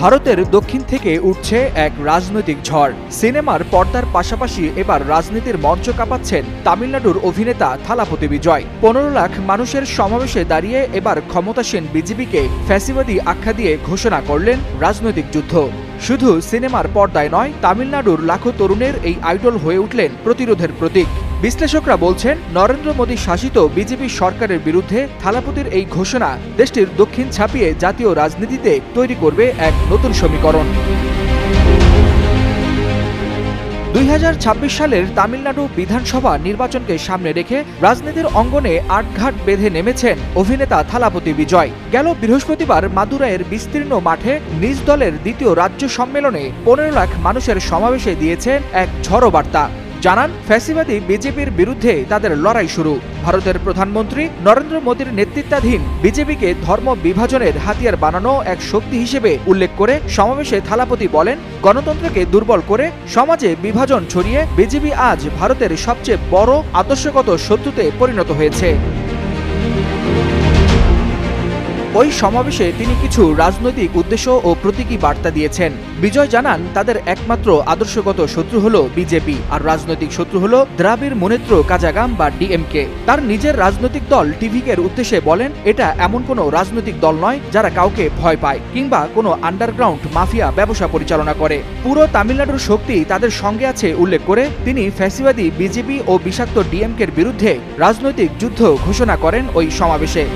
ভারতের দক্ষিণ থেকে উঠছে এক রাজনৈতিক ঝড়। সিনেমার পর্দার পাশাপাশি এবার রাজনীতির মঞ্চ কাঁপাচ্ছেন তামিলনাড়ুর অভিনেতা থালাপতি বিজয়। 15 লাখ মানুষের সমাবেশে দাঁড়িয়ে এবার ক্ষমতাসীন বিজেপিকে ফ্যাসিবাদী আখ্যা দিয়ে ঘোষণা করলেন রাজনৈতিক যুদ্ধ। শুধু সিনেমার পর্দায় নয়, তামিলনাড়ুর লাখো তরুণের এই আইডল হয়ে উঠলেন প্রতিরোধের প্রতীক। বিশ্লেষকরা বলছেন, নরেন্দ্র মোদী শাসিত বিজেপি সরকারের বিরুদ্ধে থালাপতির এই ঘোষণা দেশটির দক্ষিণ ছাপিয়ে জাতীয় রাজনীতিতে তৈরি করবে এক নতুন সমীকরণ। 2026 সালের তামিলনাড়ু বিধানসভা নির্বাচনকে সামনে রেখে রাজনীতির অঙ্গনে আটঘাট বেঁধে নেমেছেন অভিনেতা থালাপতি বিজয়। গেল বৃহস্পতিবার মাদুরাইয়ের বিস্তীর্ণ মাঠে নিজ দলের দ্বিতীয় রাজ্য সম্মেলনে 15 লাখ মানুষের সমাবেশে দিয়েছেন এক ঝড়ো বার্তা। জানান, ফ্যাসিবাদী বিজেপির বিরুদ্ধে তাদের লড়াই শুরু। ভারতের প্রধানমন্ত্রী নরেন্দ্র মোদীর নেতৃত্বাধীন বিজেপিকে ধর্ম বিভাজনের হাতিয়ার বানানো এক শক্তি হিসেবে উল্লেখ করে সমাবেশে থালাপতি বলেন, গণতন্ত্রকে দুর্বল করে সমাজে বিভাজন ছড়িয়ে বিজেপি আজ ভারতের সবচেয়ে বড় আদর্শগত শত্রুতে পরিণত হয়েছে। ওই সমাবেশে তিনি কিছু রাজনৈতিক উদ্দেশ্য ও প্রতীকী বার্তা দিয়েছেন। বিজয় জানান, তাদের একমাত্র আদর্শগত শত্রু হলো বিজেপি, আর রাজনৈতিক শত্রু হলো দ্রাবিড় মুনেত্র কাজাগাম বা ডিএমকে। তার নিজের রাজনৈতিক দল টিভিকের উদ্দেশ্যে বলেন, এটা এমন কোনো রাজনৈতিক দল নয় যারা কাউকে ভয় পায় কিংবা কোনো আন্ডারগ্রাউন্ড মাফিয়া ব্যবসা পরিচালনা করে। পুরো তামিলনাড়ুর শক্তি তাদের সঙ্গে আছে উল্লেখ করে তিনি ফ্যাসিবাদী বিজেপি ও বিষাক্ত ডিএমকের বিরুদ্ধে রাজনৈতিক যুদ্ধ ঘোষণা করেন ওই সমাবেশে।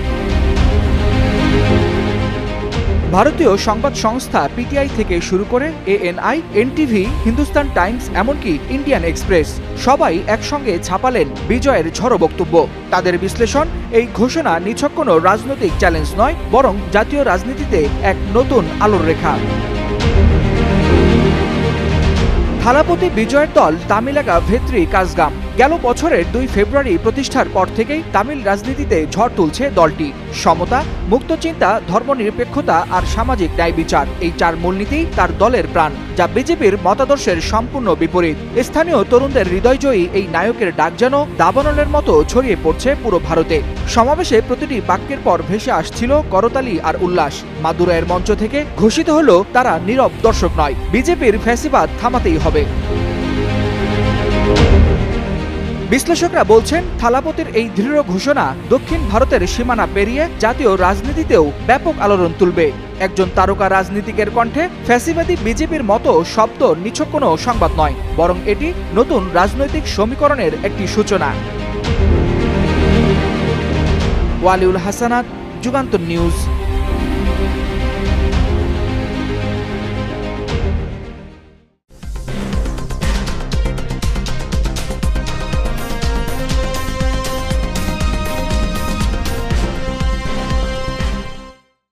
ভারতীয় সংবাদ সংস্থা পিটিআই থেকে শুরু করে এএনআই, এনটিভি, হিন্দুস্তান টাইমস, এমনকি ইন্ডিয়ান এক্সপ্রেস সবাই একসঙ্গে ছাপালেন বিজয়ের ঝড়ো বক্তব্য। তাদের বিশ্লেষণ, এই ঘোষণা নিছক কোনো রাজনৈতিক চ্যালেঞ্জ নয়, বরং জাতীয় রাজনীতিতে এক নতুন আলোর রেখা। থালাপতি বিজয়ের দল তামিলাকা ভেত্রি কাজগাম গেল বছরের 2 ফেব্রুয়ারি প্রতিষ্ঠার পর থেকেই তামিল রাজনীতিতে ঝড় তুলছে দলটি। সমতা, মুক্তচিন্তা, ধর্মনিরপেক্ষতা আর সামাজিক ন্যায় বিচার, এই 4 মূলনীতি তার দলের প্রাণ, যা বিজেপির মতাদর্শের সম্পূর্ণ বিপরীত। স্থানীয় তরুণদের হৃদয়জয়ী এই নায়কের ডাক যেন দাবানলের মতো ছড়িয়ে পড়ছে পুরো ভারতে। সমাবেশে প্রতিটি বাক্যের পর ভেসে আসছিল করতালি আর উল্লাস। মাদুরাইয়ের মঞ্চ থেকে ঘোষিত হলো, তারা নীরব দর্শক নয়, বিজেপির ফ্যাসিবাদ থামাতেই হবে। বিশ্লেষকরা বলছেন, থালাপতির এই দৃঢ় ঘোষণা দক্ষিণ ভারতের সীমানা পেরিয়ে জাতীয় রাজনীতিতেও ব্যাপক আলোড়ন তুলবে। একজন তারকা রাজনীতিকের কণ্ঠে ফ্যাসিবাদী বিজেপির মতো শব্দ নিছক কোনো সংবাদ নয়, বরং এটি নতুন রাজনৈতিক সমীকরণের একটি সূচনা। ওয়ালিউল হাসানাত, যুগান্তর নিউজ।